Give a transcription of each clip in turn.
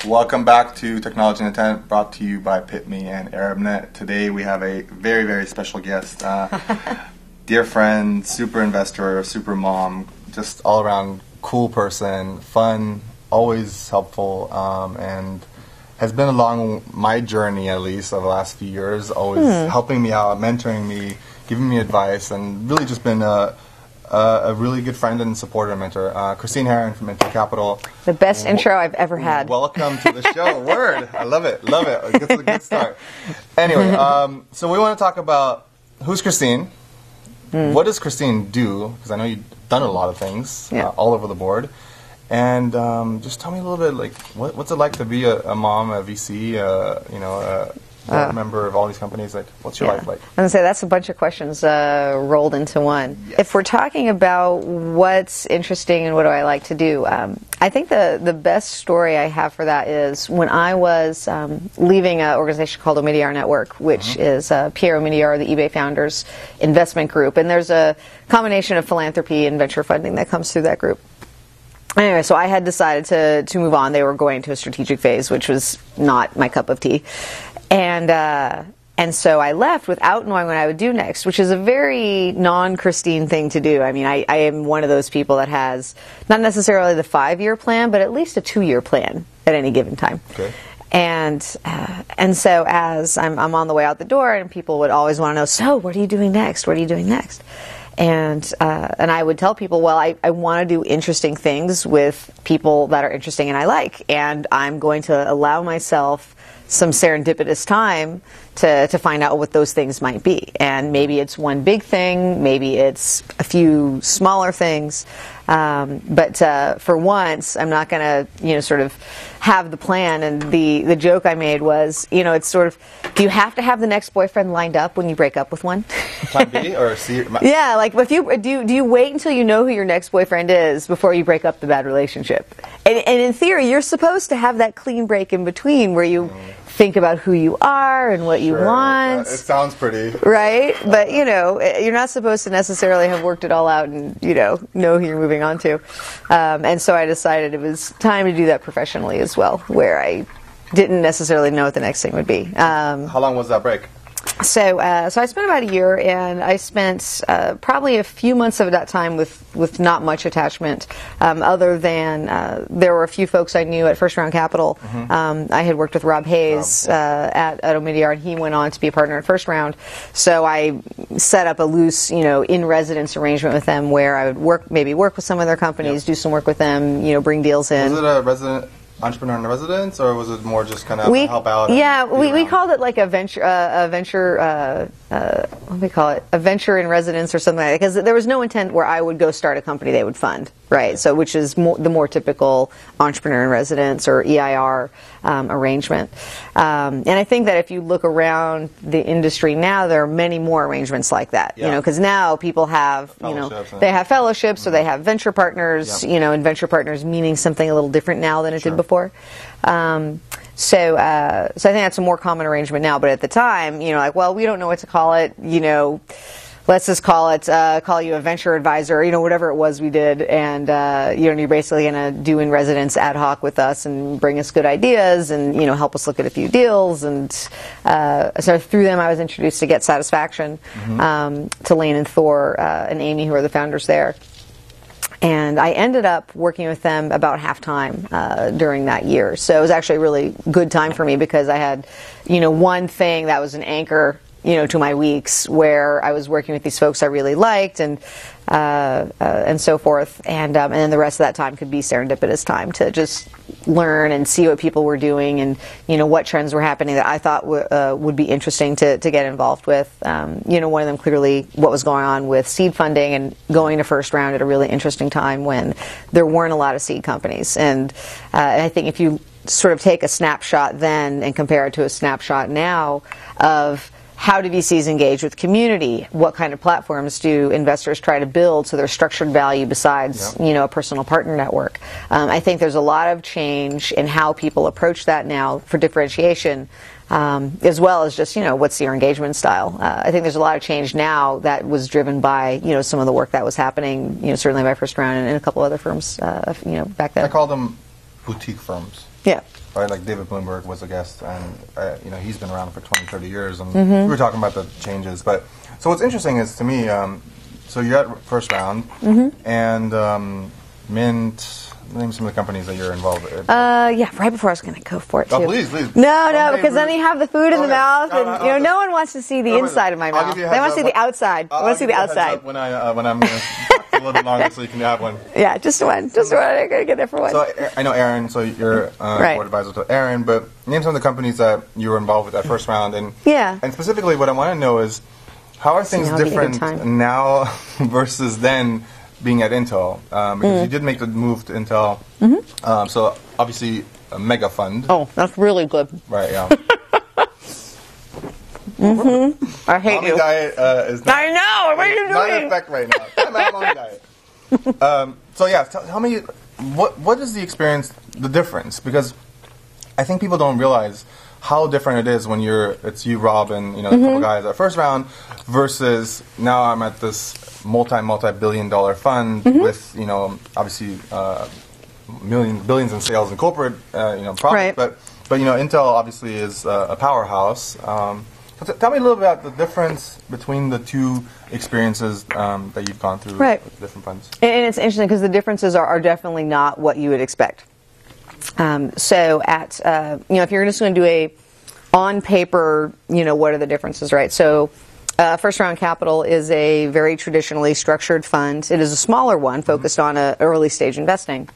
Welcome back to Technology and Intent, brought to you by PITME and ArabNet. Today we have a very, very special guest, dear friend, super investor, super mom, just all around cool person, fun, always helpful, and has been along my journey, at least, of the last few years, always helping me out, mentoring me, giving me advice, and really just been a really good friend and supporter and mentor. Christine Herron from Mentor Capital. The best intro I've ever had. Welcome to the show. Word. I love it. Love it. It's a good start. Anyway, so we want to talk about who's Christine. What does Christine do? Because I know you've done a lot of things all over the board. And just tell me a little bit, like, what's it like to be a mom, a VC, board member of all these companies? Like, what's your life like? I'm going to say that's a bunch of questions rolled into one. Yes. If we're talking about what's interesting and what do I like to do, I think the best story I have for that is when I was leaving an organization called Omidyar Network, which is Pierre Omidyar, the eBay founders investment group. And there's a combination of philanthropy and venture funding that comes through that group. Anyway, so I had decided to move on. They were going to a strategic phase, which was not my cup of tea. And so I left without knowing what I would do next, which is a very non-Christine thing to do. I mean, I am one of those people that has not necessarily the 5-year plan, but at least a 2-year plan at any given time. Okay. And so as I'm on the way out the door, and people would always want to know, so what are you doing next? What are you doing next? And I would tell people, well, I want to do interesting things with people that are interesting and I like, and I'm going to allow myself some serendipitous time to find out what those things might be. And maybe it's one big thing, maybe it's a few smaller things, but for once, I'm not going to, sort of have the plan. And the joke I made was, it's sort of, do you have to have the next boyfriend lined up when you break up with one? Plan B or C? Yeah, like if you do you wait until you know who your next boyfriend is before you break up the bad relationship? And in theory, you're supposed to have that clean break in between where you think about who you are and what you want. It sounds pretty. Right? But, you're not supposed to necessarily have worked it all out and, know who you're moving on to. And so I decided it was time to do that professionally as well, where I didn't necessarily know what the next thing would be. How long was that break? So I spent about a year, and I spent probably a few months of that time with not much attachment, other than there were a few folks I knew at First Round Capital. I had worked with Rob Hayes at Omidyar, and he went on to be a partner at First Round. So I set up a loose, in-residence arrangement with them where I would work with some of their companies, do some work with them, bring deals in. Was it a resident entrepreneur in residence, or was it more just kind of help out? Yeah, we called it like a venture, what do we call it? A venture in residence or something like that, because there was no intent where I would go start a company they would fund, right? So, which is the more typical entrepreneur in residence or EIR arrangement. And I think that if you look around the industry now, there are many more arrangements like that. Because now people have, they have fellowships or they have venture partners. And venture partners meaning something a little different now than it did before. So I think that's a more common arrangement now. But at the time, well, we don't know what to call it. Let's just call you a venture advisor, whatever it was we did. And, you're basically going to do in residence ad hoc with us and bring us good ideas and, help us look at a few deals. And so through them, I was introduced to Get Satisfaction, to Lane and Thor and Amy, who are the founders there. And I ended up working with them about half-time during that year. So it was actually a really good time for me because I had, one thing that was an anchor, to my weeks where I was working with these folks I really liked and so forth. And then the rest of that time could be serendipitous time to just learn and see what people were doing and, what trends were happening that I thought would be interesting to get involved with. One of them clearly what was going on with seed funding and going to First Round at a really interesting time when there weren't a lot of seed companies. And I think if you sort of take a snapshot then and compare it to a snapshot now of how do VCs engage with community? What kind of platforms do investors try to build so there's structured value besides, a personal partner network? I think there's a lot of change in how people approach that now for differentiation, as well as just, what's your engagement style? I think there's a lot of change now that was driven by, some of the work that was happening, certainly by First Round and a couple other firms, back then. I call them boutique firms. Yeah. Right, like David Bloomberg was a guest, and he's been around for 20, 30 years, and we were talking about the changes. But so what's interesting is to me, so you're at first round, and Mint. Name some of the companies that you're involved with. Yeah, right before I was going to go for it, too. Oh, please. No, because then you have the food in the mouth, and no one wants to see the inside of my mouth. They want to see the outside. I want to see the outside. When I'm going to talk a little bit longer so you can have one. Yeah, just one. Just one. I'm going to get there for one. So I know Herron, so you're board advisor to Herron, but name some of the companies that you were involved with at first round. And specifically what I want to know is, how are things different now versus then, being at Intel, because you did make the move to Intel, so obviously a mega fund. Oh, that's really good. Right, yeah. I hate Mommy you. Diet is not, I know. What are you not doing? in effect right now. I'm at Mommy Diet. So yeah, tell me what is the experience, the difference? Because I think people don't realize how different it is when it's you, Rob, and a couple guys at first round, versus now I'm at this multi-billion-dollar fund with obviously billions in sales and corporate profit. Right. But Intel obviously is a powerhouse. So tell me a little bit about the difference between the two experiences that you've gone through with different funds. And it's interesting because the differences are definitely not what you would expect. So at if you're just going to do a on paper, what are the differences, right? So First Round Capital is a very traditionally structured fund. It is a smaller one focused on early stage investing.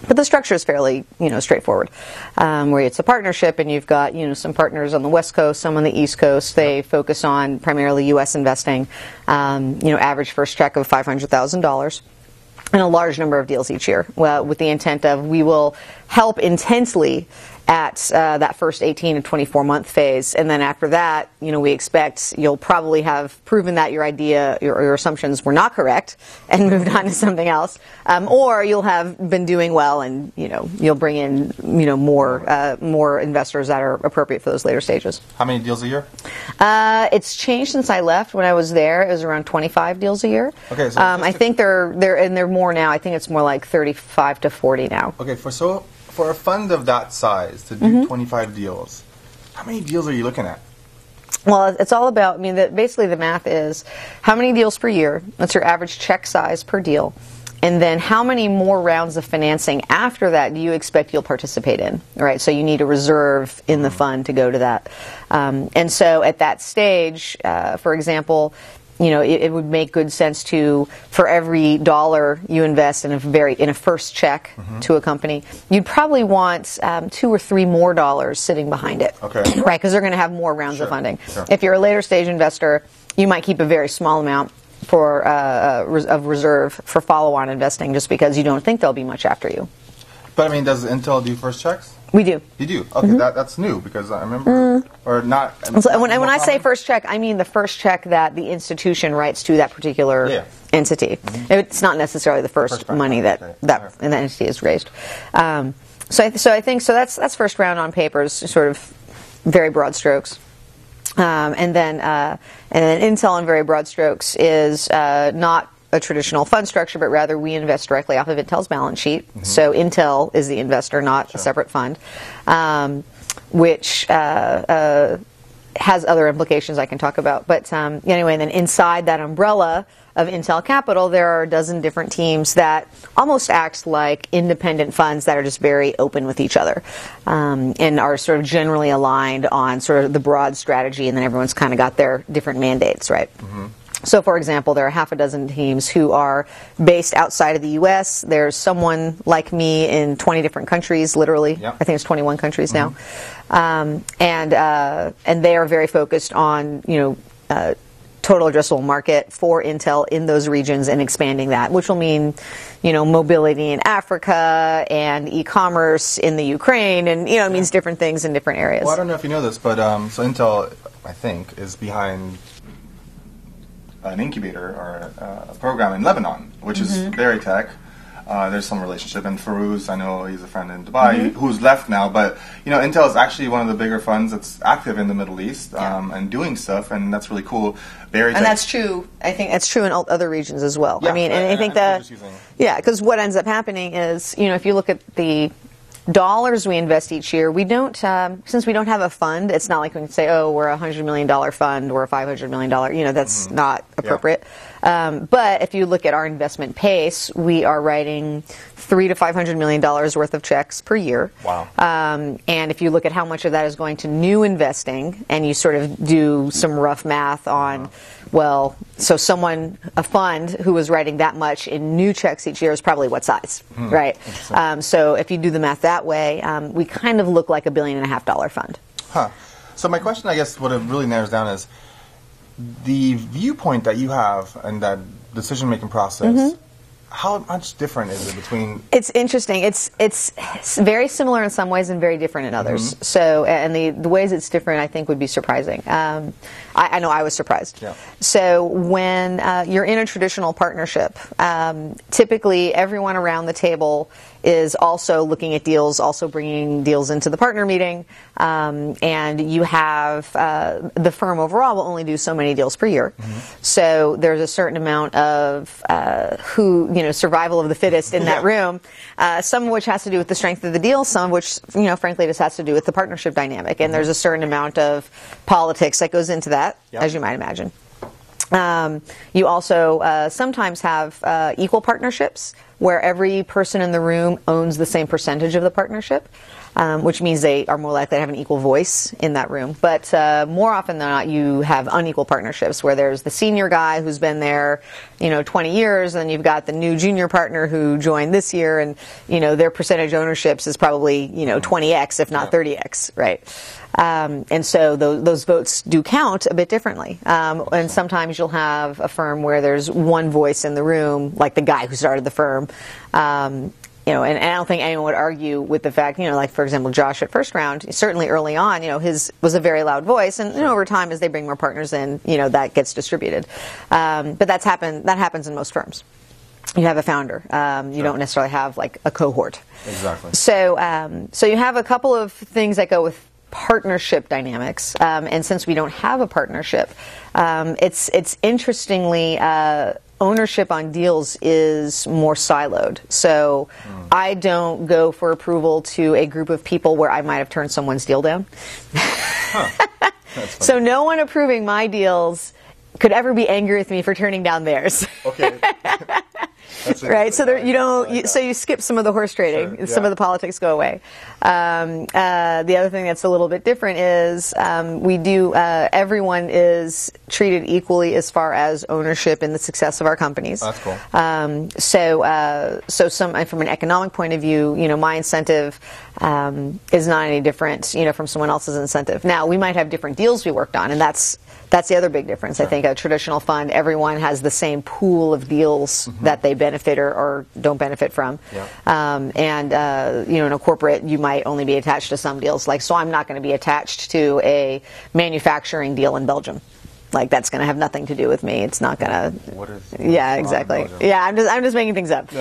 But the structure is fairly, straightforward, where it's a partnership, and you've got, some partners on the West Coast, some on the East Coast. They focus on primarily U.S. investing, average first check of $500,000. And a large number of deals each year, with the intent of we will help intensely at that first 18 to 24-month phase. And then after that, we expect you'll probably have proven that your idea, your assumptions were not correct and moved on to something else. Or you'll have been doing well and, you'll bring in, more investors that are appropriate for those later stages. How many deals a year? It's changed since I left. When I was there, it was around 25 deals a year. Okay, so I think they're more now. I think it's more like 35 to 40 now. Okay, for a fund of that size to do 25 deals, how many deals are you looking at? Well, it's all about, basically the math is how many deals per year, that's your average check size per deal, and then how many more rounds of financing after that do you expect you'll participate in, right? So you need a reserve in the fund to go to that. And so at that stage, for example, it would make good sense for every dollar you invest in a first check to a company, you'd probably want $2 or $3 more dollars sitting behind it. Okay. Right, because they're going to have more rounds of funding. Sure. If you're a later stage investor, you might keep a very small amount of reserve for follow-on investing, just because you don't think there'll be much after you. But does Intel do first checks? We do. You do? Okay, that's new, because I remember, or not. So when I say first check, I mean the first check that the institution writes to that particular entity. It's not necessarily the first money that entity has raised. So I think that's first round on paper, sort of very broad strokes. And then Intel in very broad strokes is not a traditional fund structure, but rather we invest directly off of Intel's balance sheet. So Intel is the investor, not a separate fund, which has other implications I can talk about. But anyway, and then inside that umbrella of Intel Capital, there are a dozen different teams that almost act like independent funds that are just very open with each other, and are sort of generally aligned on sort of the broad strategy, and then everyone's kind of got their different mandates, right? So, for example, there are half a dozen teams who are based outside of the U.S. There's someone like me in 20 different countries, literally. I think it's 21 countries now. And they are very focused on, total addressable market for Intel in those regions and expanding that, which will mean, mobility in Africa and e-commerce in the Ukraine, and, it means different things in different areas. Well, I don't know if you know this, but so Intel, I think, is behind an incubator or a program in Lebanon, which is very tech. There's some relationship, and Farouz, I know he's a friend in Dubai who's left now, but Intel is actually one of the bigger funds that's active in the Middle East and doing stuff, and that's really cool. Very tech. And that's true. I think that's true in other regions as well. Yeah, I think because what ends up happening is, if you look at the dollars we invest each year, we don't, since we don't have a fund, it's not like we can say, oh, we're a $100 million fund or a $500 million, that's not appropriate. But if you look at our investment pace, we are writing $300 to $500 million worth of checks per year. Wow. And if you look at how much of that is going to new investing, and you sort of do some rough math on, well, so a fund who was writing that much in new checks each year is probably what size, right? So if you do the math that way, we kind of look like $1.5 billion fund. Huh. So my question, I guess, what it really narrows down is the viewpoint that you have and that decision-making process. How much different is it between? It's interesting. It's very similar in some ways and very different in others. So, and the ways it's different, I think, would be surprising. I know I was surprised. Yeah. So when you're in a traditional partnership, typically everyone around the table is also looking at deals, also bringing deals into the partner meeting, and you have the firm overall will only do so many deals per year. So there's a certain amount of survival of the fittest in that room, some of which has to do with the strength of the deal, some of which, frankly, just has to do with the partnership dynamic. And there's a certain amount of politics that goes into that, as you might imagine. You also sometimes have equal partnerships where every person in the room owns the same percentage of the partnership, which means they are more likely to have an equal voice in that room. But more often than not, you have unequal partnerships where there's the senior guy who's been there, 20 years, and you've got the new junior partner who joined this year, and their percentage ownerships is probably 20x, if not 30x, right? And so those votes do count a bit differently. And sometimes you'll have a firm where there's one voice in the room, like the guy who started the firm. And I don't think anyone would argue with the fact, like, for example, Josh at First Round, certainly early on, his was a very loud voice. And over time, as they bring more partners in, that gets distributed. But that happens in most firms. You have a founder. You don't necessarily have, like, a cohort. Exactly. So you have a couple of things that go with partnership dynamics, and since we don't have a partnership, it's interestingly ownership on deals is more siloed. So I don't go for approval to a group of people where I might have turned someone's deal down. So no one approving my deals could ever be angry with me for turning down theirs. Okay. Right, so so you skip some of the horse trading, and some of the politics go away. The other thing that's a little bit different is everyone is treated equally as far as ownership in the success of our companies. That's cool. So from an economic point of view, my incentive is not any different, from someone else's incentive. Now, we might have different deals we worked on, and that's the other big difference. I think a traditional fund, everyone has the same pool of deals that they benefit or don't benefit from. In a corporate, you might only be attached to some deals. So I'm not going to be attached to a manufacturing deal in Belgium. That's going to have nothing to do with me. It's not going to. What is? Yeah, exactly. Yeah, I'm just making things up.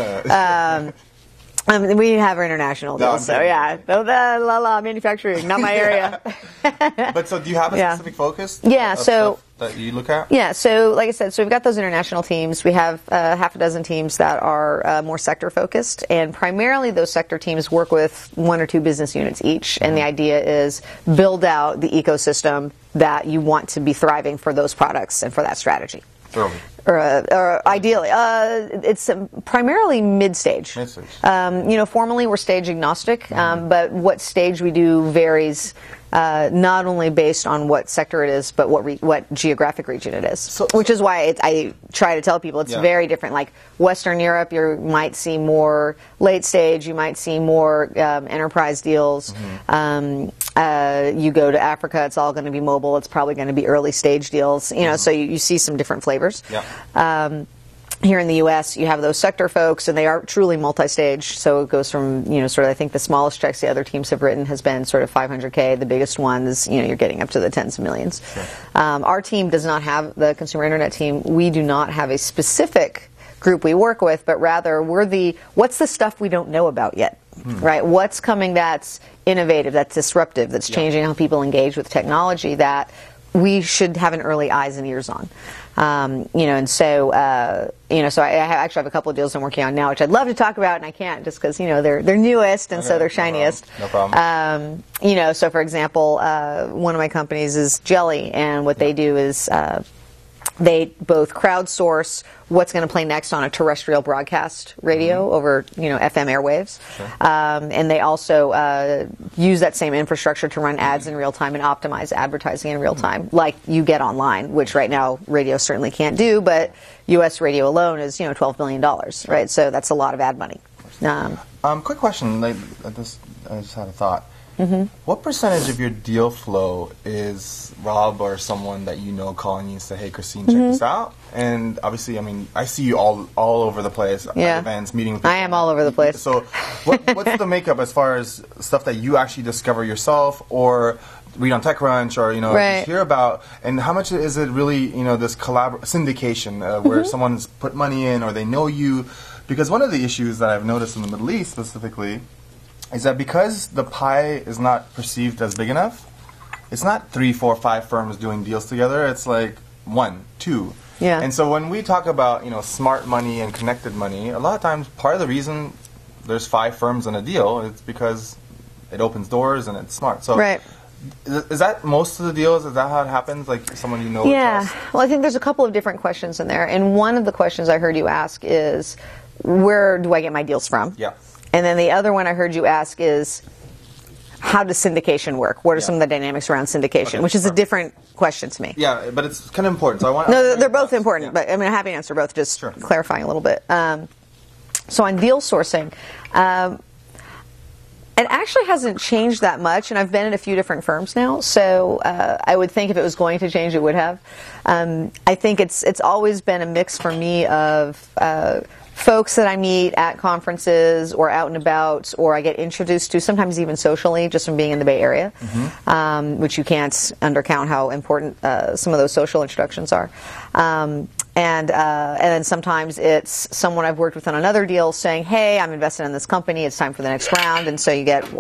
We have our international deals, manufacturing, not my area. But so do you have a specific focus? Yeah, so that you look at? Yeah, so like I said, we've got those international teams. We have half a dozen teams that are more sector focused, and primarily those sector teams work with one or two business units each. And the idea is build out the ecosystem that you want to be thriving for those products and for that strategy. Early. Or ideally, it's primarily mid-stage. Formally we're stage agnostic, but what stage we do varies not only based on what sector it is, but what geographic region it is. Which is why I try to tell people it's very different. Like Western Europe, you might see more late stage, you might see more enterprise deals. You go to Africa, it's all going to be mobile. It's probably going to be early stage deals. So you see some different flavors. Here in the U.S., you have those sector folks, and they are truly multi-stage. So it goes from, I think the smallest checks the other teams have written has been sort of $500K. The biggest ones, you're getting up to the tens of millions. Our team does not have, the consumer internet team, we do not have a specific group we work with, but rather what's the stuff we don't know about yet? Right? What's coming that's innovative, that's disruptive, that's changing how people engage with technology that we should have an early eyes and ears on. And so I actually have a couple of deals I'm working on now, which I'd love to talk about, and I can't just because, they're newest, and so they're shiniest. No problem. So for example, one of my companies is Jelly, and what they do is they both crowdsource what's going to play next on a terrestrial broadcast radio over, FM airwaves. Sure. And they also use that same infrastructure to run ads in real time and optimize advertising in real time, like you get online, which right now radio certainly can't do, but U.S. radio alone is, $12 billion, right? So that's a lot of ad money. Quick question. I just had a thought. What percentage of your deal flow is Rob or someone that calling you and say, "Hey, Christine, check this out"? And obviously, I see you all over the place at events, meeting with people. I am all over the place. So, what's the makeup as far as stuff that you actually discover yourself, or read on TechCrunch, or just hear about? And how much is it really, this syndication where someone's put money in or they know you? Because one of the issues that I've noticed in the Middle East specifically is that because the pie is not perceived as big enough, it's not 3, 4, 5 firms doing deals together. It's like 1, 2. Yeah. And so when we talk about smart money and connected money, a lot of times part of the reason there's 5 firms in a deal is because it opens doors and it's smart. So right. Is that most of the deals? Is that how it happens? Like someone Yeah. trust? Well, I think there's a couple of different questions in there, and one of the questions I heard you ask is, where do I get my deals from? Yeah. And then the other one I heard you ask is, how does syndication work? What are some of the dynamics around syndication? Which is a different question to me. Yeah, but it's kind of important. So they're both important, but I'm happy to answer both, just clarifying a little bit. So on deal sourcing, it actually hasn't changed that much, and I've been in a few different firms now, so I would think if it was going to change, it would have. I think it's always been a mix for me of folks that I meet at conferences or out and about, or I get introduced to, sometimes even socially, just from being in the Bay Area, which you can't undercount how important some of those social introductions are. And then sometimes it's someone I've worked with on another deal saying, "Hey, I'm invested in this company. It's time for the next round," and so you get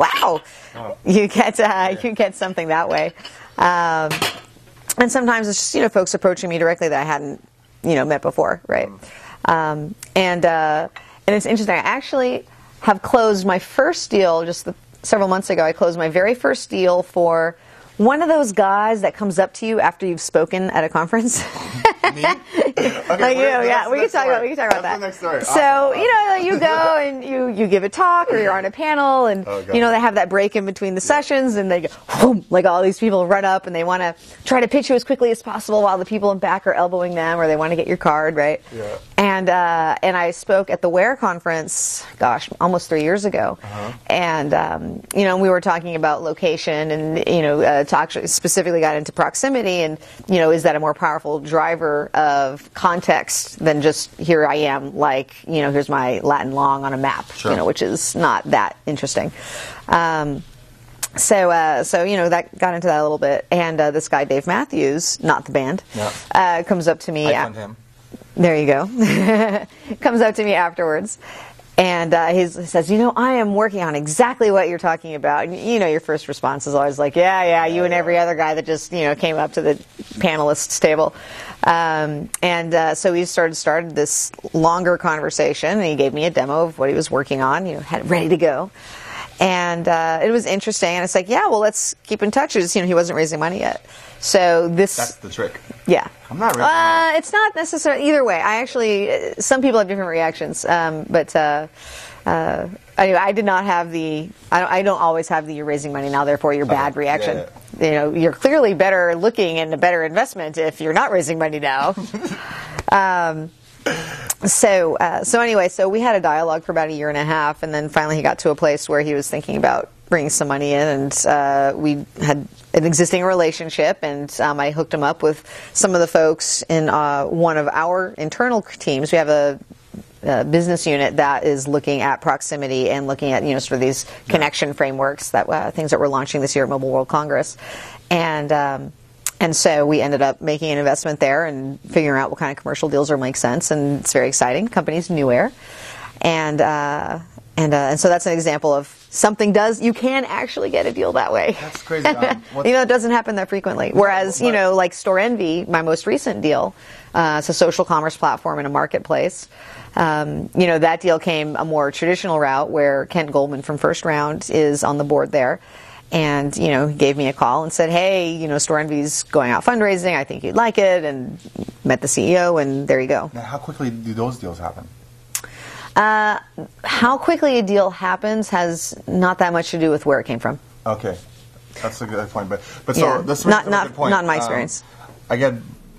you get something that way. And sometimes it's just folks approaching me directly that I hadn't met before, right? And it's interesting. I actually have closed my first deal just several months ago. I closed my very first deal for one of those guys that comes up to you after you've spoken at a conference. Me? Okay, we can talk about that. That's the next story. So, you go and you give a talk, or you're on a panel, and they have that break in between the sessions, and they go, boom, like all these people run up and they want to try to pitch you as quickly as possible while the people in back are elbowing them, or they want to get your card, right? Yeah. And I spoke at the WARE conference, almost 3 years ago. And we were talking about location, and specifically got into proximity, and is that a more powerful driver of context than just here I am, like here's my Latin long on a map, which is not that interesting. So that got into that a little bit, and this guy Dave Matthews, not the band, comes up to me. I found him. There you go. Comes up to me afterwards. And he says, I am working on exactly what you're talking about. And, your first response is always like, yeah, you and every other guy that just, came up to the panelists table. So we started this longer conversation, and he gave me a demo of what he was working on, had it ready to go. And it was interesting. And it's like, let's keep in touch. He wasn't raising money yet. So that's the trick. Yeah. I'm not raising it's not necessarily either way. Some people have different reactions. But anyway, I did not have I don't always have the "you're raising money now, therefore you're bad" reaction. Yeah. You're clearly better looking and a better investment if you're not raising money now. So anyway, we had a dialogue for about 1.5 years, and then finally he got to a place where he was thinking about bringing some money in, and we had an existing relationship, and I hooked him up with some of the folks in one of our internal teams. We have a business unit that is looking at proximity and looking at sort of these connection frameworks, that things that we're launching this year at Mobile World Congress, and so we ended up making an investment there and figuring out what kind of commercial deals will make sense, and it's very exciting. The company's New Air, and so that's an example of you can actually get a deal that way. That's crazy. It doesn't happen that frequently. Whereas, like Store Envy, my most recent deal, it's a social commerce platform and a marketplace. That deal came a more traditional route where Kent Goldman from First Round is on the board there. And, he gave me a call and said, hey, Store Envy's going out fundraising. I think you'd like it. And met the CEO, and there you go. Now, how quickly do those deals happen? How quickly a deal happens has not that much to do with where it came from. Okay. That's a good point. But yeah. so this not a good point. Not in my experience. I get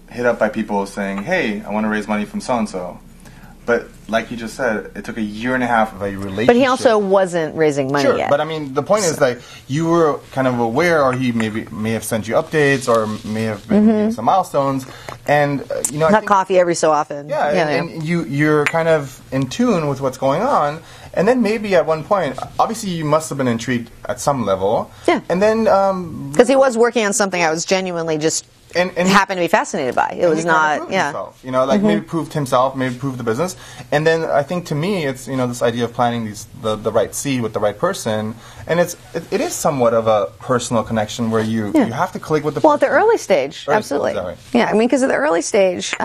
hit up by people saying, hey, I want to raise money from so-and-so. But like you just said, it took a year and a half of a relationship. But he also wasn't raising money yet. But I mean, the point is like you were kind of aware, or he may have sent you updates, or may have been giving some milestones, and I think, coffee every so often. Yeah, and you're kind of in tune with what's going on, and then maybe at one point, obviously you must have been intrigued at some level. Yeah. And then because he was working on something I was genuinely just. And happened to be fascinated by. It was not, himself, maybe proved himself, maybe proved the business. And then I think to me, it's this idea of planting the right seed with the right person, and it is somewhat of a personal connection where you have to click with the. Well, at the early stage, absolutely. Stage, right? Yeah, I mean, because at the early stage,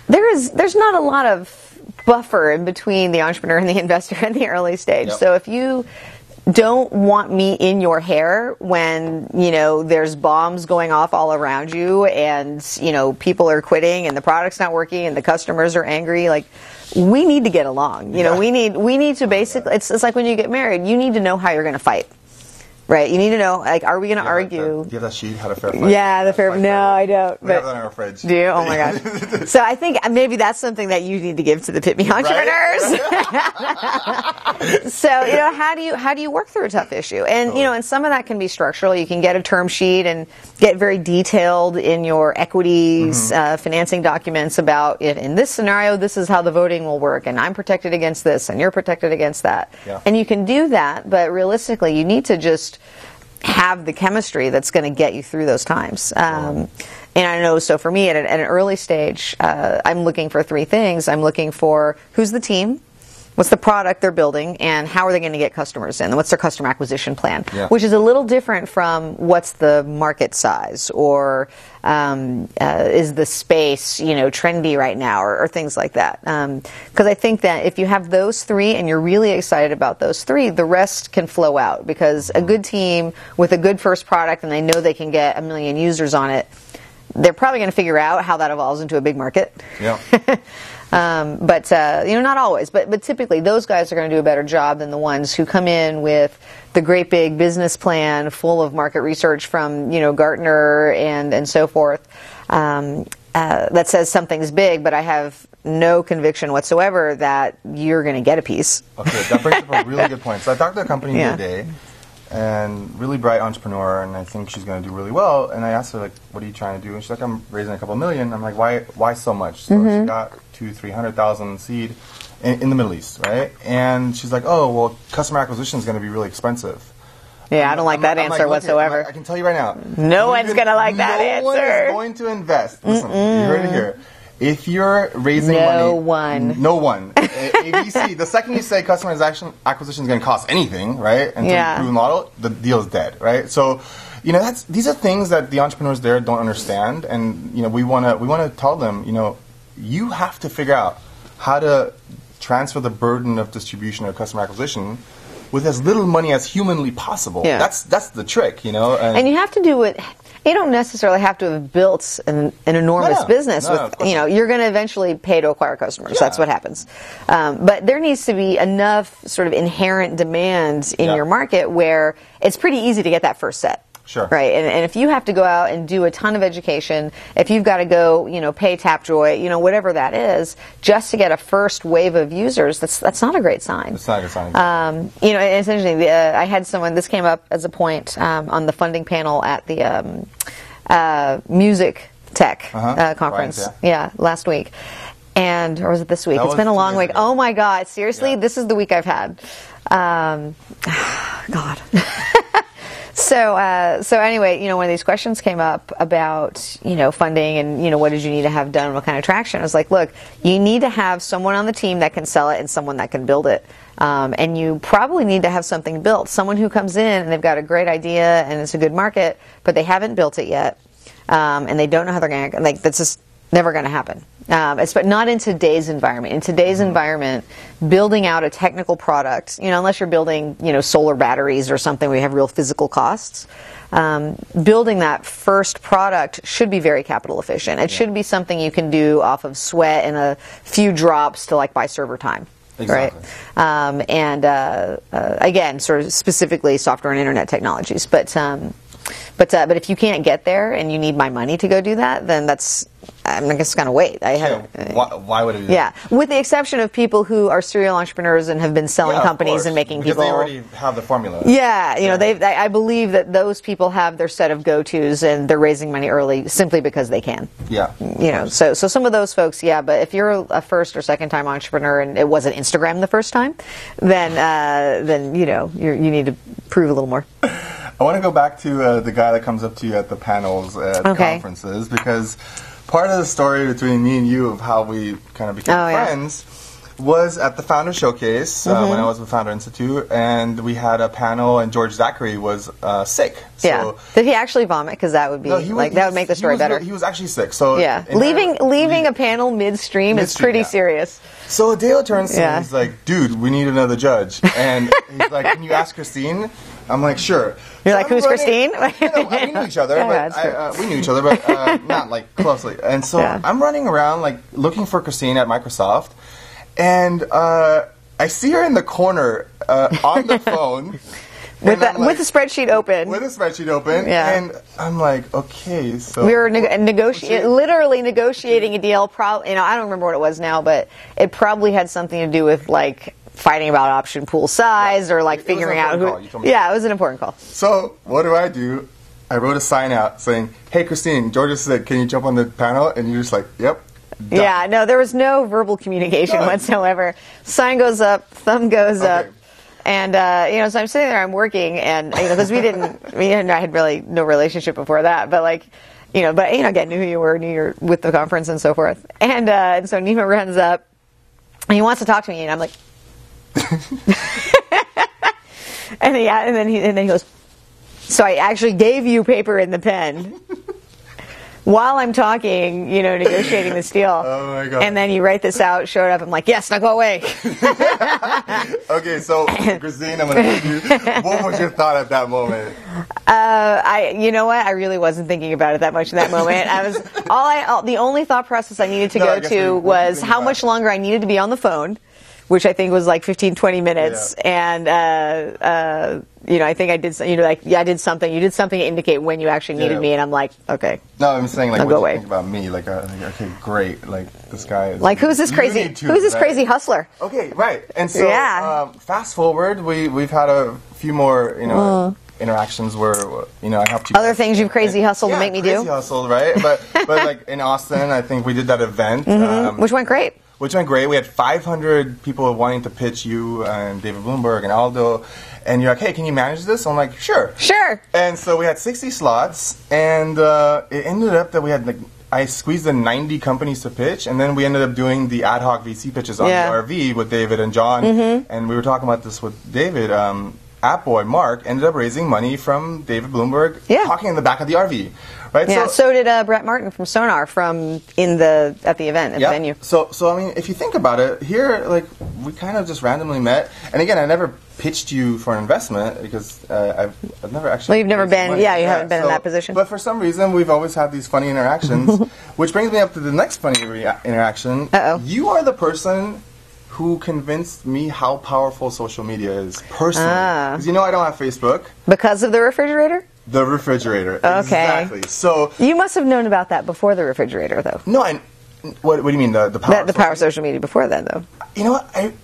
there's not a lot of buffer in between the entrepreneur and the investor in the early stage. Yep. So if you don't want me in your hair when, there's bombs going off all around you and, people are quitting and the product's not working and the customers are angry. Like, we need to get along. We need to basically, it's like when you get married, you need to know how you're going to fight. Right, you need to know, like, are we going to argue? Do you have that sheet, How to Fair Fight? Yeah, the fair. No, I don't. We have that in our fridge. Do you? Oh my gosh. So I think maybe that's something that you need to give to the PITME entrepreneurs. Right? So how do you work through a tough issue? And and some of that can be structural. You can get a term sheet and get very detailed in your equities financing documents about it. In this scenario, this is how the voting will work, and I'm protected against this, and you're protected against that. Yeah. And you can do that, but realistically, you need to just have the chemistry that's going to get you through those times. And I know, so for me, at an early stage, I'm looking for three things. I'm looking for who's the team, what's the product they're building, and how are they going to get customers in, and what's their customer acquisition plan, which is a little different from what's the market size, or is the space, trendy right now, or things like that. Because I think that if you have those three and you're really excited about those three, the rest can flow out, because a good team with a good first product and they know they can get 1 million users on it, they're probably going to figure out how that evolves into a big market. Yeah. But not always, but typically those guys are going to do a better job than the ones who come in with the great big business plan full of market research from, Gartner and so forth, that says something's big, but I have no conviction whatsoever that you're going to get a piece. Okay, that brings up a really good point. So I talked to a company the other day, and really bright entrepreneur, and I think she's going to do really well. And I asked her, like, what are you trying to do? And she's like, I'm raising a couple million. I'm like, why so much? So she got 200,000-300,000 seed in the Middle East, right? And she's like, oh, well, customer acquisition is going to be really expensive. Yeah, I don't like that answer whatsoever. I can tell you right now. No one's going to like that answer. No one is going to invest. Listen, you heard it here. If you're raising money... No one. ABC, the second you say customer acquisition is going to cost anything, right? And to improve the model, the deal is dead, right? So, these are things that the entrepreneurs there don't understand, and we want to tell them, you have to figure out how to transfer the burden of distribution or customer acquisition with as little money as humanly possible. Yeah. That's the trick, And you have to do it. You don't necessarily have to have built an enormous business with, you're going to eventually pay to acquire customers. Yeah. That's what happens. But there needs to be enough sort of inherent demand in your market where it's pretty easy to get that first set. Sure. Right. And if you have to go out and do a ton of education, if you've got to go, pay Tapjoy, whatever that is, just to get a first wave of users, that's not a great sign. It's not a good sign. And it's interesting. I had someone, this came up as a point on the funding panel at the Music Tech conference. Right, last week. Or was it this week? It's been a long week. Oh my God. Seriously? Yeah. This is the week I've had. God. So anyway, one of these questions came up about, funding and, what did you need to have done, what kind of traction? I was like, look, you need to have someone on the team that can sell it and someone that can build it. And you probably need to have something built. Someone who comes in and they've got a great idea and it's a good market, but they haven't built it yet, and they don't know how they're going to, like, that's just never going to happen. But not in today's environment. In today's environment, building out a technical product, unless you're building, solar batteries or something where you have real physical costs, building that first product should be very capital efficient. It should be something you can do off of sweat and a few drops to buy server time. Exactly. Right. Again, sort of specifically software and internet technologies. But if you can't get there and you need my money to go do that, then I'm just going to wait. Why would it do that? Yeah, with the exception of people who are serial entrepreneurs and have been selling companies and making because people. They already have the formula. Yeah, I believe that those people have their set of go-tos and they're raising money early simply because they can. Yeah. So some of those folks, yeah. But if you're a first or second time entrepreneur and it wasn't Instagram the first time, then you need to prove a little more. I want to go back to the guy that comes up to you at the panels at conferences, because part of the story between me and you of how we kind of became friends was at the Founder Showcase when I was with Founder Institute, and we had a panel, and George Zachary was sick. So, did he actually vomit? Because that would be that would make the story better. He was actually sick. So leaving a panel midstream is pretty serious. So Dale turns to me and he's like, "Dude, we need another judge," and he's like, "Can you ask Christine?" I'm like, "Sure." You're like, "Who's Christine?" We knew each other, we knew each other, but not closely. And so I'm running around looking for Christine at Microsoft, and I see her in the corner on the phone. With the spreadsheet open. With the spreadsheet open. Yeah. And I'm like, okay, so. We were literally negotiating a deal. I don't remember what it was now, but it probably had something to do with, fighting about option pool size or, figuring out who. Yeah, it was an important call. So, what do? I wrote a sign out saying, "Hey, Christine, Georgia said, can you jump on the panel?" And you're just like, "Yep." Done. Yeah, no, there was no verbal communication whatsoever. Sign goes up, thumb goes up. And, so I'm sitting there, I'm working, and, because we and I had really no relationship before that, but again, knew who you were, knew you were with the conference and so forth. And so Nima runs up, and he wants to talk to me, and I'm like, and then he goes, "So I actually gave you paper and the pen." While I'm talking, negotiating this deal. Oh my God. And then you write this out, show it up, I'm like, yes, now go away. Okay, so Christine, I'm going to ask you, what was your thought at that moment? You know what? I really wasn't thinking about it that much in that moment. The only thought process I needed to go to was how much longer I needed to be on the phone, which I think was 15, 20 minutes. Yeah. And, I think I did, I did something. You did something to indicate when you actually needed me, and I'm like, okay. No, I'm saying, what do you think about me? Okay, great. This guy is... who's this crazy hustler? Okay, right. And so, fast forward, we've had a few more, interactions where, I helped you. Other things you've crazy hustled to make me do? Crazy hustled, right? But in Austin, I think we did that event. Which went great. We had 500 people wanting to pitch you and David Bloomberg and Aldo. And you're like, "Hey, can you manage this?" I'm like, "Sure." Sure. And so we had 60 slots, and it ended up that we had I squeezed in 90 companies to pitch, and then we ended up doing the ad hoc VC pitches on the RV with David and John. And we were talking about this with David. Appboy Mark ended up raising money from David Bloomberg, talking in the back of the RV. Right? Yeah, so did Brett Martin from Sonar at the event, at the venue. So I mean, if you think about it, here, we kind of just randomly met. And again, I never pitched you for an investment because I've never actually... Well, you've never been, you haven't been in that position. But for some reason, we've always had these funny interactions, which brings me up to the next funny interaction. Uh-oh. You are the person who convinced me how powerful social media is, personally. Because I don't have Facebook. Because of the refrigerator? The refrigerator. Okay. Exactly. So you must have known about that before the refrigerator, though. No, what do you mean the power? The power of social media before then, though. You know what?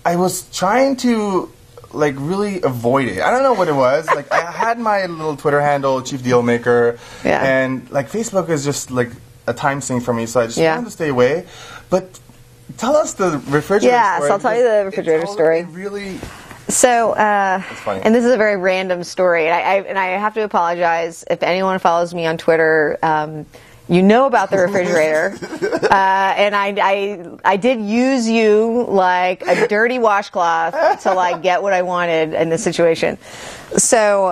I was trying to really avoid it. I don't know what it was. I had my little Twitter handle, Chief Deal Maker, and Facebook is just a time sink for me. So I just wanted to stay away. But tell us the refrigerator story. Yeah, so I'll tell you the refrigerator story. It really. So, and this is a very random story, and I have to apologize if anyone follows me on Twitter. You know about the refrigerator, and I did use you like a dirty washcloth to like get what I wanted in this situation. So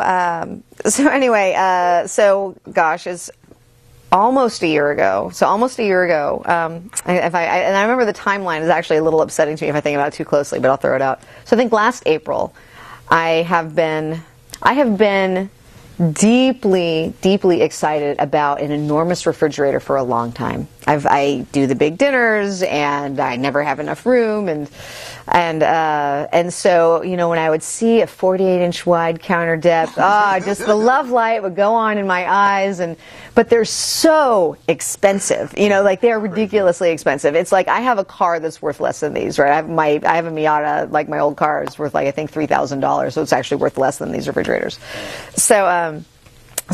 anyway, so gosh, it's almost a year ago. So almost a year ago, and I remember the timeline is actually a little upsetting to me if I think about it too closely, but I'll throw it out. So I think last April, I have been deeply, deeply excited about an enormous refrigerator for a long time. I do the big dinners, and I never have enough room, and so, you know, when I would see a 48-inch wide counter depth, just the love light would go on in my eyes, but they're so expensive, you know, like they're ridiculously expensive. It's like I have a car that's worth less than these, right? I have a Miata, like my old car is worth like, I think $3,000, so it's actually worth less than these refrigerators. So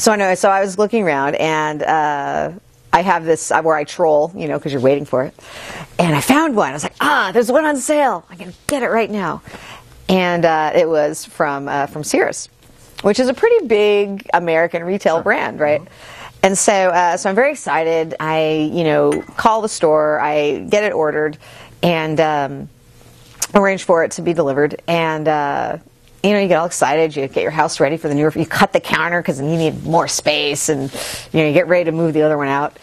anyway, so I was looking around, and I have this where I troll, you know, because you're waiting for it. And I found one. I was like, there's one on sale. I can get it right now. And it was from Sears, which is a pretty big American retail brand, right? Mm-hmm. And so I'm very excited. I, you know, call the store. I get it ordered and arrange for it to be delivered. And you know, you get all excited. You get your house ready for the new. You cut the counter because you need more space, and you know, you get ready to move the other one out.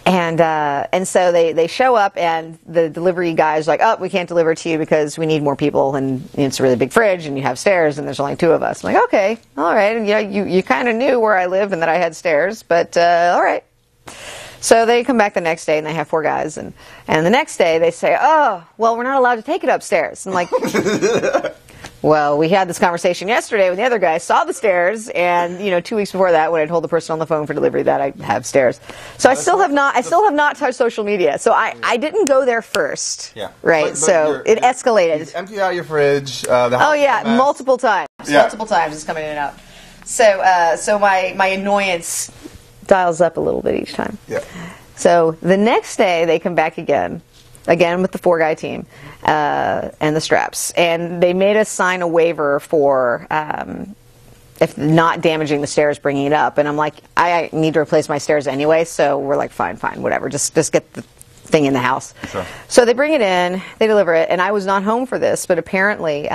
And so they show up, and the delivery guy's like, "Oh, we can't deliver to you because we need more people, and it's a really big fridge, and you have stairs, and there's only 2 of us." I'm like, "Okay, all right." And you kind of knew where I live and that I had stairs, but all right. So they come back the next day, and they have 4 guys, and the next day they say, "Oh, well, we're not allowed to take it upstairs." I'm like. Well, we had this conversation yesterday when the other guy saw the stairs, and you know, 2 weeks before that, when I told the person on the phone for delivery that I have stairs. So I still have not touched social media. So I didn't go there first. Yeah. Right. But so it escalated. You emptied out your fridge. Multiple times. Yeah. Multiple times it's coming in and out. So my annoyance dials up a little bit each time. Yeah. So the next day they come back again with the 4-guy team. And the straps, and they made us sign a waiver for if not damaging the stairs, bringing it up. And I'm like, I need to replace my stairs anyway, so we're like, fine, whatever, just get the thing in the house. Sure. So they bring it in, they deliver it, and I was not home for this, but apparently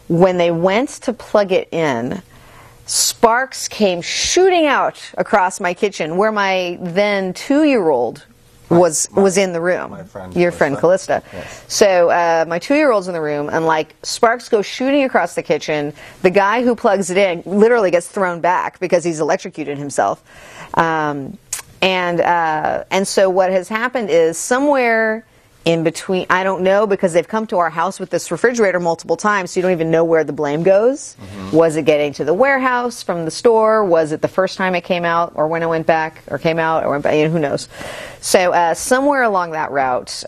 when they went to plug it in, sparks came shooting out across my kitchen where my then 2-year-old was in the room. Your friend Callista. Yes. So my 2-year-old's in the room, and like sparks go shooting across the kitchen. The guy who plugs it in literally gets thrown back because he's electrocuted himself. And so what has happened is somewhere in between, I don't know, because they've come to our house with this refrigerator multiple times, so you don't even know where the blame goes. Mm-hmm. Was it getting to the warehouse from the store? Was it the first time it came out, or when it went back, or came out, or went back? You know, who knows? So somewhere along that route,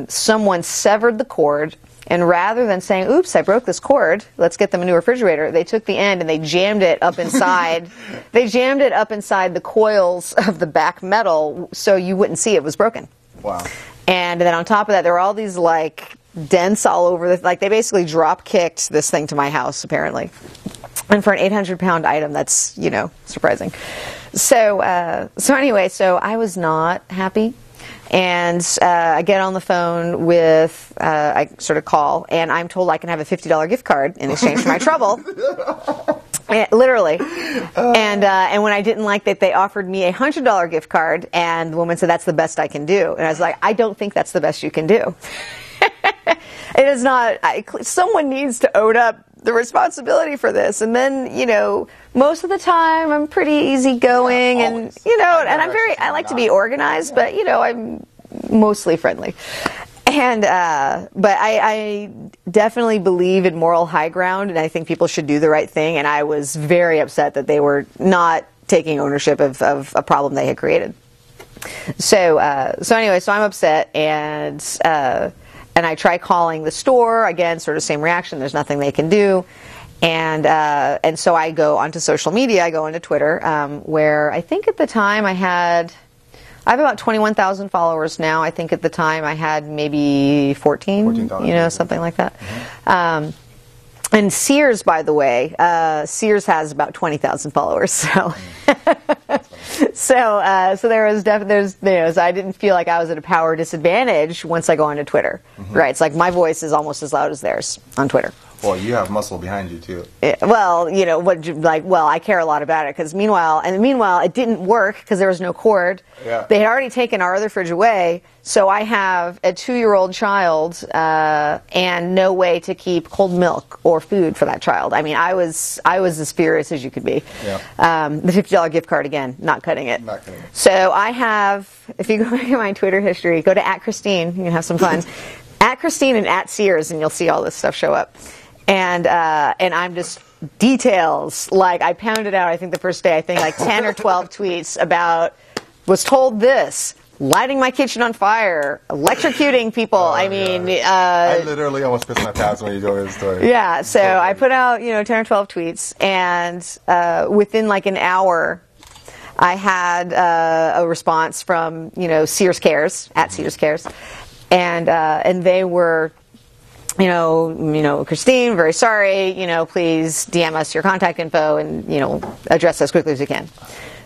someone severed the cord, and rather than saying, "Oops, I broke this cord, let's get them a new refrigerator," they took the end and they jammed it up inside. They jammed it up inside the coils of the back metal, so you wouldn't see it was broken. Wow. And then on top of that, there were all these like dents all over like they basically drop kicked this thing to my house apparently. And for an 800-pound item, that's, you know, surprising. So anyway, so I was not happy. And I get on the phone with, I sort of call, and I'm told I can have a $50 gift card in exchange for my trouble. Literally. And when I didn't like that, they offered me a $100 gift card, and the woman said, "That's the best I can do." And I was like, "I don't think that's the best you can do." It is not. Someone needs to own up the responsibility for this. And then, you know, most of the time I'm pretty easygoing, and you know, and I like to be organized, but you know, I'm mostly friendly. And but I definitely believe in moral high ground, and I think people should do the right thing. And I was very upset that they were not taking ownership of a problem they had created. So anyway, so I'm upset, and I try calling the store again, sort of same reaction. There's nothing they can do. And so I go onto social media. I go into Twitter, where I think at the time I have about 21,000 followers now. I think at the time I had maybe 14,000, you know, something like that. Mm-hmm. And Sears, by the way, Sears has about 20,000 followers. So, So there was so I didn't feel like I was at a power disadvantage once I go onto Twitter, right? It's like my voice is almost as loud as theirs on Twitter. Well, you have muscle behind you too. Well, I care a lot about it because meanwhile, it didn't work because there was no cord. Yeah. They had already taken our other fridge away, so I have a 2-year-old child and no way to keep cold milk or food for that child. I mean, I was as furious as you could be. Yeah. The $50 gift card again, not cutting it. Not cutting it. So I have, if you go back at my Twitter history, go to @Christine. You can have some fun. @Christine and @Sears, and you'll see all this stuff show up. And I'm just details. Like I pounded out, I think the first day, I think like 10 or 12 tweets about, was told this, lighting my kitchen on fire, electrocuting people. I mean, I literally almost pissed my pants when you told this story. Yeah, so I put out 10 or 12 tweets, and within like an hour, I had a response from Sears Cares @Sears Cares, and they were. Christine, very sorry, please DM us your contact info and, address as quickly as you can.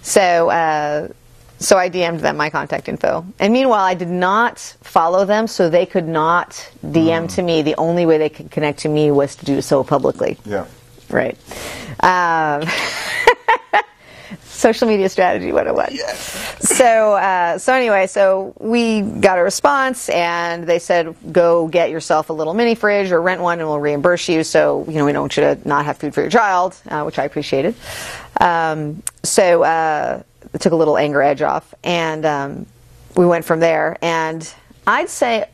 So I DM'd them my contact info. And meanwhile, I did not follow them, so they could not DM to me. The only way they could connect to me was to do so publicly. Yeah. Right. Social media strategy 101. Yes. So anyway, so we got a response, and they said, go get yourself a little mini fridge or rent one, and we'll reimburse you. So we don't want you to not have food for your child, which I appreciated. So it took a little anger edge off, and we went from there. And I'd say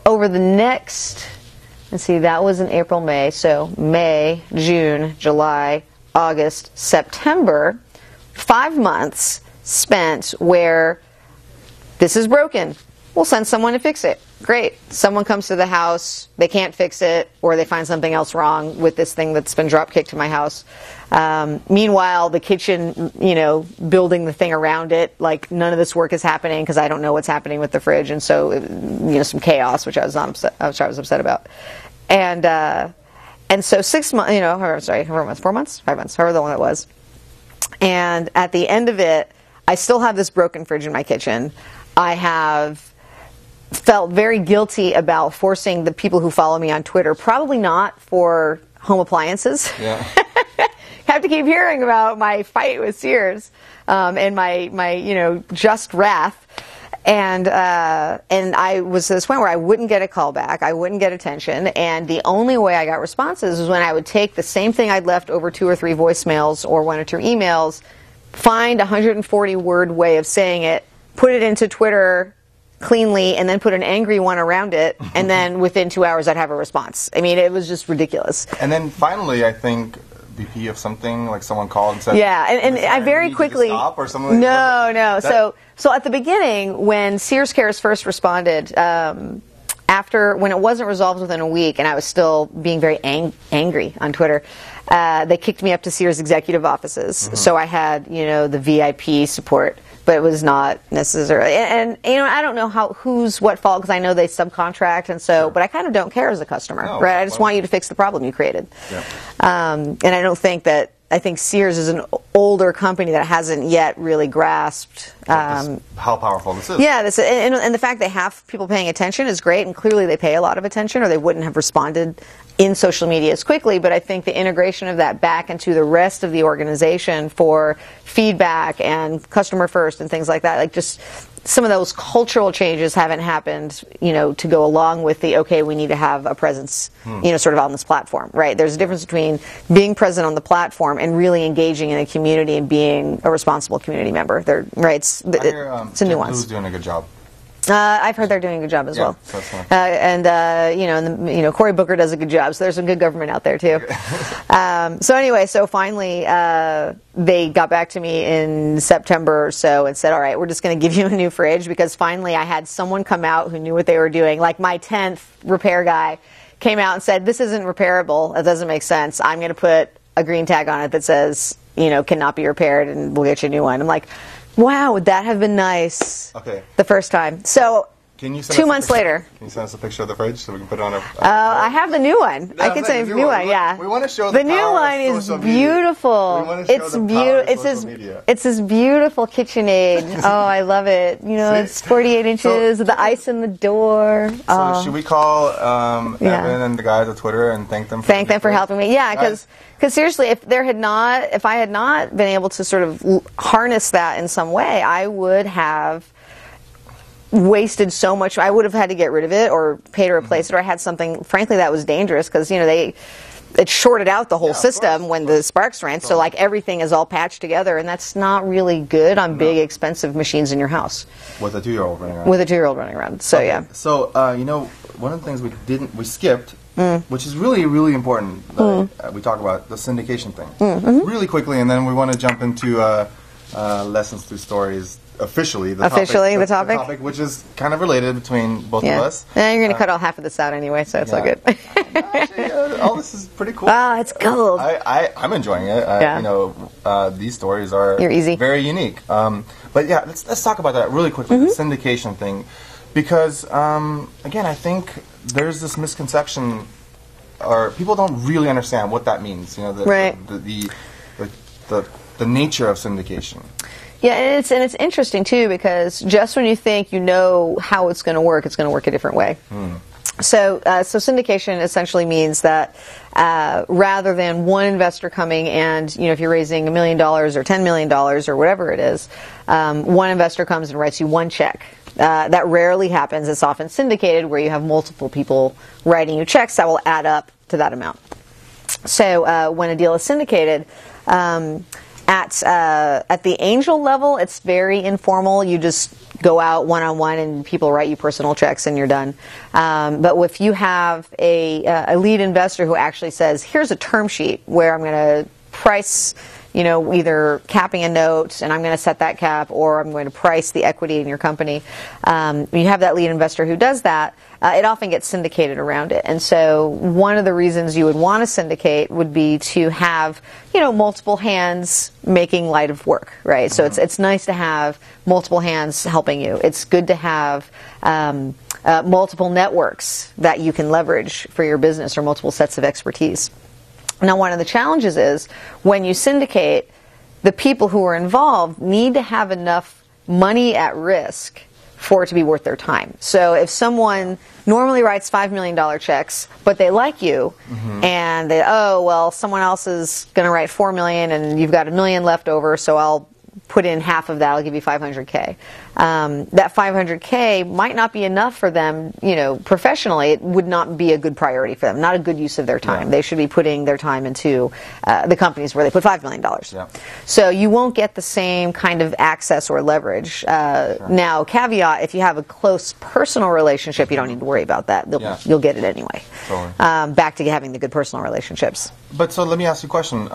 over the next, let's see, that was in April, May. So May, June, July, August, September. 5 months spent where this is broken. We'll send someone to fix it. Great. Someone comes to the house, they can't fix it, or they find something else wrong with this thing that's been drop kicked to my house. Meanwhile, the kitchen, building the thing around it, like none of this work is happening because I don't know what's happening with the fridge, and so some chaos, which I was not upset. I was upset about, and so 6 months, 4 months, 5 months, however long it was. And at the end of it, I still have this broken fridge in my kitchen. I have felt very guilty about forcing the people who follow me on Twitter, probably not for home appliances. Yeah. Have to keep hearing about my fight with Sears and my just wrath. And I was to this point where I wouldn't get a call back, I wouldn't get attention, and the only way I got responses was when I would take the same thing I'd left over 2 or 3 voicemails or 1 or 2 emails, find a 140-word way of saying it, put it into Twitter cleanly, and then put an angry one around it, and then within 2 hours I'd have a response. I mean, it was just ridiculous. And then finally, I think BP of something, like someone called and said, yeah, and I very quickly, stop or something like no. So at the beginning, when Sears Cares first responded, after when it wasn't resolved within a week, and I was still being very angry on Twitter, they kicked me up to Sears executive offices. So I had the VIP support, but it was not necessary. And I don't know who's what fault, because I know they subcontract, and so, but I kind of don't care as a customer, right? I just want you to fix the problem you created. Yeah. And I don't think that. I think Sears is an older company that hasn't yet really grasped how powerful this is. Yeah, and the fact they have people paying attention is great, and clearly they pay a lot of attention, or they wouldn't have responded in social media as quickly. But I think the integration of that back into the rest of the organization for feedback and customer first and things like that, like just some of those cultural changes haven't happened, to go along with the, okay, we need to have a presence, sort of on this platform, right? There's a difference between being present on the platform and really engaging in a community and being a responsible community member. Right? It's a nuance. Who's doing a good job? I've heard they're doing a good job as well. So that's and Cory Booker does a good job, so there's some good government out there too. So anyway, so finally they got back to me in September or so and said, all right, we're just going to give you a new fridge, because finally I had someone come out who knew what they were doing. Like my 10th repair guy came out and said, this isn't repairable, it doesn't make sense, I'm going to put a green tag on it that says, cannot be repaired, and we'll get you a new one. I'm like, wow, would that have been nice the first time? So Can you send 2 us a months picture? later. Can you send us a picture of the fridge so we can put it on our... I have the new one. I can say the new one. Yeah. We want to show the new one is beautiful. It's beautiful. It's this beautiful KitchenAid. Oh, I love it. You know, it's 48 inches with the ice in the door. So should we call Evan and the guys at Twitter and thank them for helping me? Yeah, because seriously, if I had not been able to sort of harness that in some way, I would have wasted so much. I would have had to get rid of it or pay to replace it, or I had something, frankly, that was dangerous because, you know, it shorted out the whole system when the sparks ran. So, like, everything is all patched together, and that's not really good on big, expensive machines in your house. With a 2-year-old running around. With a 2-year-old running around. So, yeah. So, you know, one of the things we skipped, which is really, really important, we talk about the syndication thing really quickly, and then we want to jump into lessons through stories. Officially, the topic, which is kind of related between both of us. Yeah, you're going to cut all half of this out anyway, so it's all good. Actually, all this is pretty cool. Oh, it's gold. I'm enjoying it. You know, these stories are very unique. But yeah, let's talk about that really quickly, the syndication thing, because again, I think there's this misconception, or people don't really understand what that means. You know, the nature of syndication. Yeah, and it's interesting too, because just when you think you know how it's going to work a different way. So syndication essentially means that rather than one investor coming and, you know, if you're raising $1 million or $10 million or whatever it is, one investor comes and writes you one check. That rarely happens. It's often syndicated, where you have multiple people writing you checks that will add up to that amount. So when a deal is syndicated, at the angel level, it's very informal. You just go out one-on-one and people write you personal checks and you're done. But if you have a lead investor who actually says, here's a term sheet where I'm going to price, you know, either capping a note and I'm going to set that cap, or I'm going to price the equity in your company. When you have that lead investor who does that, it often gets syndicated around it. And so one of the reasons you would want to syndicate would be to have, you know, multiple hands making light of work, right? So it's nice to have multiple hands helping you. It's good to have multiple networks that you can leverage for your business, or multiple sets of expertise. Now, one of the challenges is when you syndicate, the people who are involved need to have enough money at risk for it to be worth their time. So if someone normally writes $5 million checks, but they like you, and they, someone else is going to write $4 million and you've got $1 million left over, so I'll put in half of that, I'll give you $500K. That $500K might not be enough for them, you know, professionally. It would not be a good priority for them, not a good use of their time. They should be putting their time into the companies where they put $5 million. So you won't get the same kind of access or leverage. Now, caveat, if you have a close personal relationship, you don't need to worry about that. You'll get it anyway. Totally. Back to having the good personal relationships. But so let me ask you a question.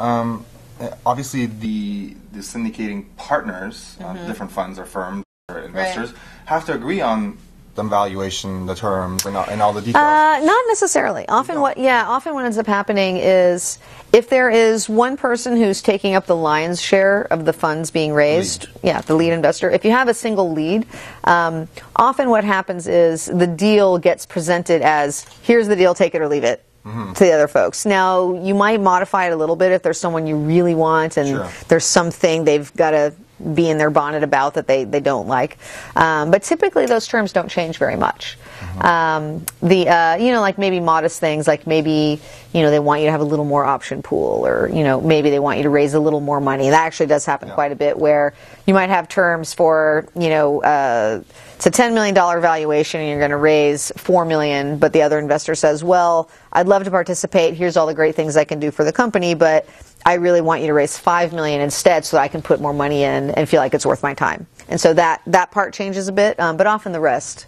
Obviously, the syndicating partners, different funds or firms or investors, have to agree on the valuation, the terms, and all the details. Not necessarily. Often what ends up happening is, if there is one person who's taking up the lion's share of the funds being raised, the lead investor. If you have a single lead, often what happens is the deal gets presented as, here's the deal, take it or leave it. To the other folks. Now, you might modify it a little bit if there's someone you really want and there's something they've got to be in their bonnet about that they don't like. But typically those terms don't change very much. Like maybe modest things, like maybe, you know, they want you to have a little more option pool, or, you know, maybe they want you to raise a little more money. That actually does happen quite a bit, where you might have terms for, you know, it's a $10 million valuation and you're going to raise $4 million, but the other investor says, well, I'd love to participate. Here's all the great things I can do for the company, but I really want you to raise $5 million instead so that I can put more money in and feel like it's worth my time. And so that part changes a bit, but often the rest.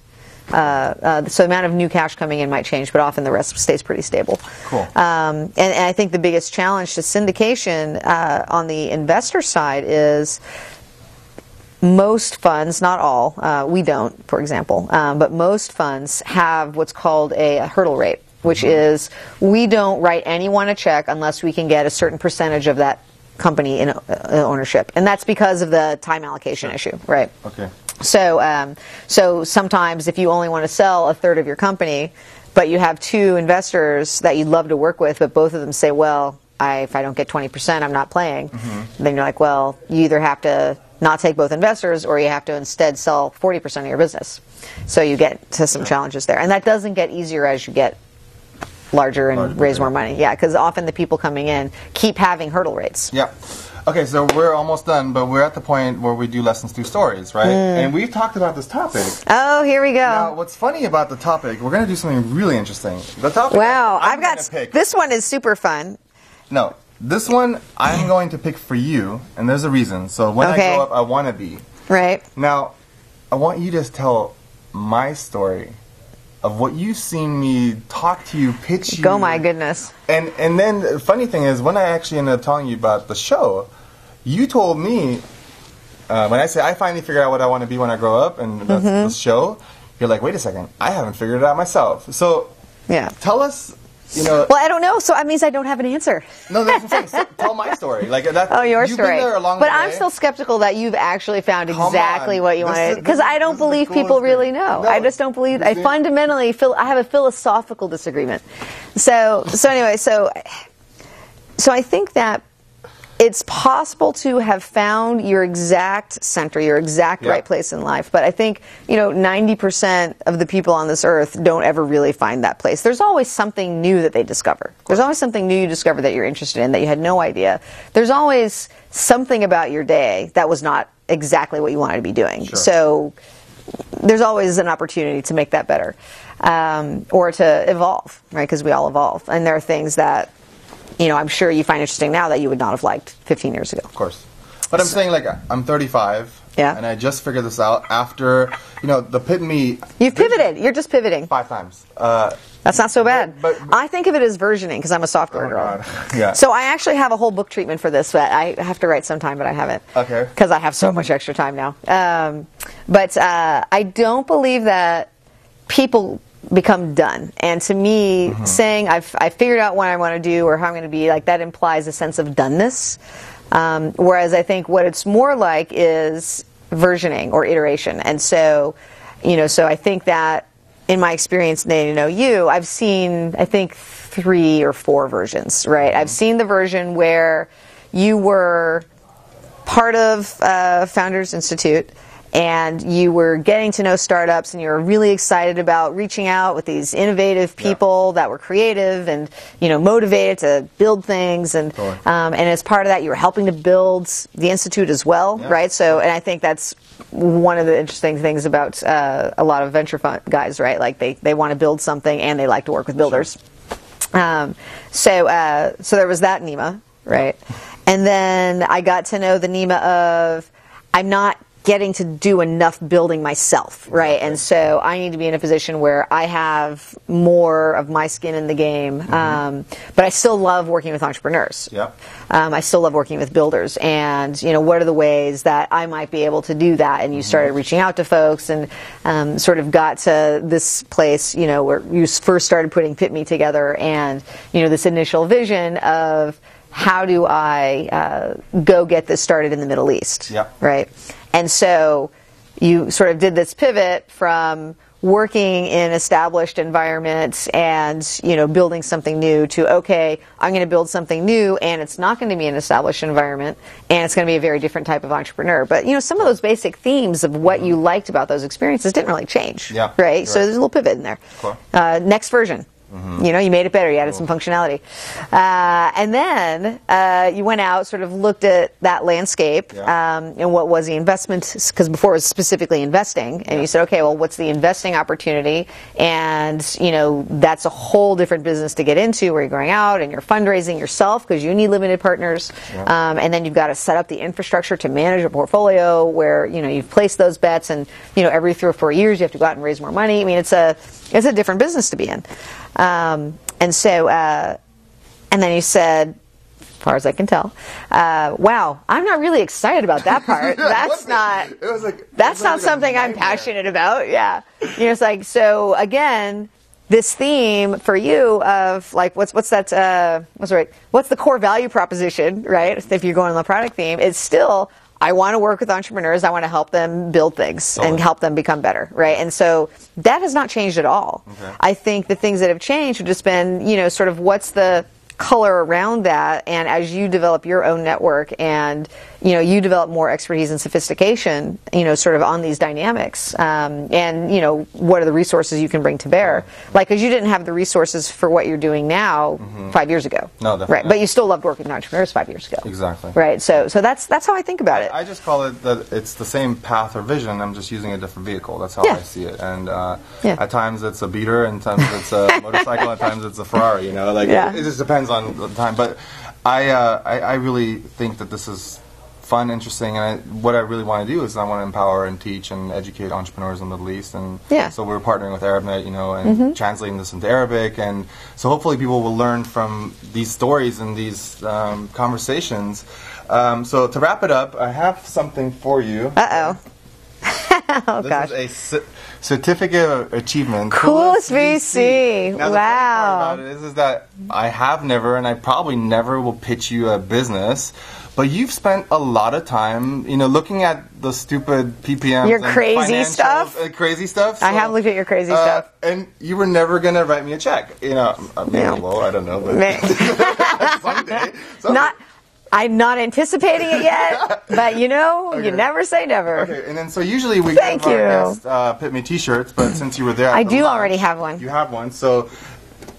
So the amount of new cash coming in might change, but often the rest stays pretty stable. Cool. And I think the biggest challenge to syndication on the investor side is most funds, not all, we don't, for example, but most funds have what's called a hurdle rate, which is, we don't write anyone a check unless we can get a certain percentage of that company in ownership. And that's because of the time allocation issue, right? Okay. So sometimes if you only want to sell a third of your company, but you have two investors that you'd love to work with, but both of them say, well, if I don't get 20%, I'm not playing. Then you're like, well, you either have to not take both investors, or you have to instead sell 40% of your business. So you get to some challenges there. And that doesn't get easier as you get larger and raise more money. Yeah, because often the people coming in keep having hurdle rates. Yeah. Okay, so we're almost done, but we're at the point where we do lessons through stories, right? And we've talked about this topic. Oh, here we go. Now, what's funny about the topic, we're going to do something really interesting. The topic wow, I've got pick. This one is super fun. No, this one I'm going to pick for you, and there's a reason. So when I grow up, I want to be. Right. Now, I want you to tell my story of what you've seen me talk to you, pitch you. Oh my goodness. And then the funny thing is, when I actually ended up telling you about the show, you told me, when I said I finally figured out what I want to be when I grow up, and that's the show, you're like, wait a second, I haven't figured it out myself. So tell us, Well, I don't know, so that means I don't have an answer. No, that's what I'm saying. So tell my story. Like that. Oh, your you've story. Been there along but the way. I'm still skeptical that you've actually found exactly what you wanted. Because I don't believe people really know. No, I just don't believe. I fundamentally feel I have a philosophical disagreement. So anyway, so I think that it's possible to have found your exact center, your exact right place in life. But I think, 90% of the people on this earth don't ever really find that place. There's always something new that they discover. There's always something new you discover that you're interested in that you had no idea. There's always something about your day that was not exactly what you wanted to be doing. Sure. So there's always an opportunity to make that better, or to evolve, right? Because we all evolve. And there are things that I'm sure you find interesting now that you would not have liked 15 years ago. Of course. But I'm saying, like, I'm 35, and I just figured this out after, the PITME. You've pivoted. You're just pivoting. 5 times. That's not so bad. But I think of it as versioning because I'm a software girl. God. Yeah. So I actually have a whole book treatment for this that I have to write sometime, but I haven't. Okay. Because I have so much extra time now. But I don't believe that people become done. And to me, saying I figured out what I want to do or how I'm going to be, like, that implies a sense of doneness. Whereas I think what it's more like is versioning or iteration. And so, so I think that in my experience getting to know you, I've seen, I think, 3 or 4 versions, right? I've seen the version where you were part of Founders Institute, and you were getting to know startups, and you were really excited about reaching out with these innovative people that were creative and motivated to build things, and as part of that, you were helping to build the institute as well, right? So, and I think that's one of the interesting things about a lot of venture fund guys, right? Like they want to build something and they like to work with builders. So there was that Nima, right? And then I got to know the Nima of I'm not getting to do enough building myself, right? And so I need to be in a position where I have more of my skin in the game. But I still love working with entrepreneurs. I still love working with builders. And, what are the ways that I might be able to do that? And you started reaching out to folks and sort of got to this place, where you first started putting PITME together and, this initial vision of how do I go get this started in the Middle East, right? And so you sort of did this pivot from working in established environments and, building something new to, okay, I'm going to build something new, and it's not going to be an established environment, and it's going to be a very different type of entrepreneur. But, some of those basic themes of what you liked about those experiences didn't really change, right? So there's a little pivot in there. Cool. Next version. You made it better. You added some functionality. And then you went out, sort of looked at that landscape and what was the investment, because before it was specifically investing. And you said, okay, well, what's the investing opportunity? And, that's a whole different business to get into where you're going out and you're fundraising yourself because you need limited partners. And then you've got to set up the infrastructure to manage a portfolio where, you've placed those bets and, every 3 or 4 years you have to go out and raise more money. I mean, it's a different business to be in. And so, and then you said, as far as I can tell, wow, I'm not really excited about that part. That's not something I'm passionate about. Yeah. It's like, so again, this theme for you of like, what's the core value proposition, right? If you're going on the product theme, it's still, I want to work with entrepreneurs. I want to help them build things and help them become better, right? And so that has not changed at all. Okay. I think the things that have changed have just been, you know, sort of what's the color around that, and as you develop your own network and, you know, you develop more expertise and sophistication, you know, sort of on these dynamics, and, you know, what are the resources you can bring to bear? Like, because you didn't have the resources for what you're doing now 5 years ago. No, definitely. Right, but you still loved working with entrepreneurs 5 years ago. Exactly. Right, so that's how I think about it. I just call it that it's the same path or vision. I'm just using a different vehicle. That's how I see it. And at times it's a beater, and times it's a motorcycle, and times it's a Ferrari. You know, like it just depends on the time. But I really think that this is fun, interesting, and what I really want to do is I want to empower and teach and educate entrepreneurs in the Middle East, and so we're partnering with ArabNet, you know, and translating this into Arabic, and so hopefully people will learn from these stories and these conversations. So to wrap it up, I have something for you. Oh This is a certificate of achievement. Coolest VC. Now, the funny part about it is that I have never, and I probably never will pitch you a business, but you've spent a lot of time, you know, looking at the stupid PPMs, your crazy stuff. Crazy stuff. So, I have looked at your crazy stuff, and you were never gonna write me a check. You know, maybe well, I don't know, but someday. I'm not anticipating it yet, but you know, you never say never. Okay, and then so usually we give our guests PITME T-shirts, but since you were there, I do already have one. You have one, so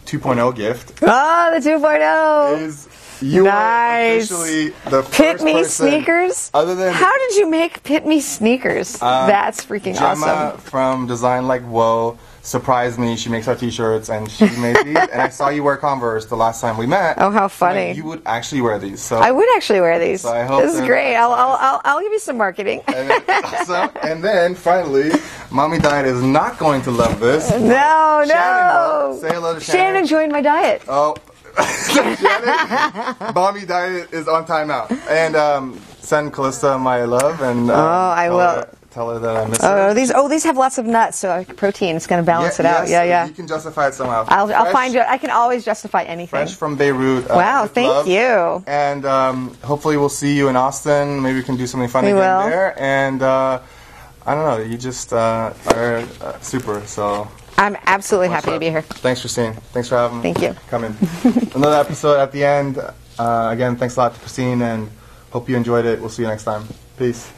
2.0 gift. Oh, the 2.0 is you are officially the first PITME person, sneakers. Other than how did you make PITME sneakers? That's freaking Gemma awesome. from Design Like Whoa surprised me. She makes our T-shirts, and she made these. And I saw you wear Converse the last time we met. Oh, how funny! You would actually wear these. So I would actually wear these. So I hope this is great. I'll give you some marketing. And then finally, Mommy Diet is not going to love this. No. Say hello to Shannon. Shannon joined my diet. Oh, Shannon, Mommy Diet is on timeout. And send Callista my love, and I will. Tell her that I miss her. These have lots of nuts, so protein is going to balance it out. Yeah. You can justify it somehow. I'll find you. I can always justify anything. Fresh from Beirut. Wow, thank you. And hopefully we'll see you in Austin. Maybe we can do something fun again there. And I don't know. You just are super. So I'm absolutely happy to be here. Thanks, Christine. Thanks for having me. Thank you. Coming. Another episode at the end. Again, thanks a lot to Christine, and hope you enjoyed it. We'll see you next time. Peace.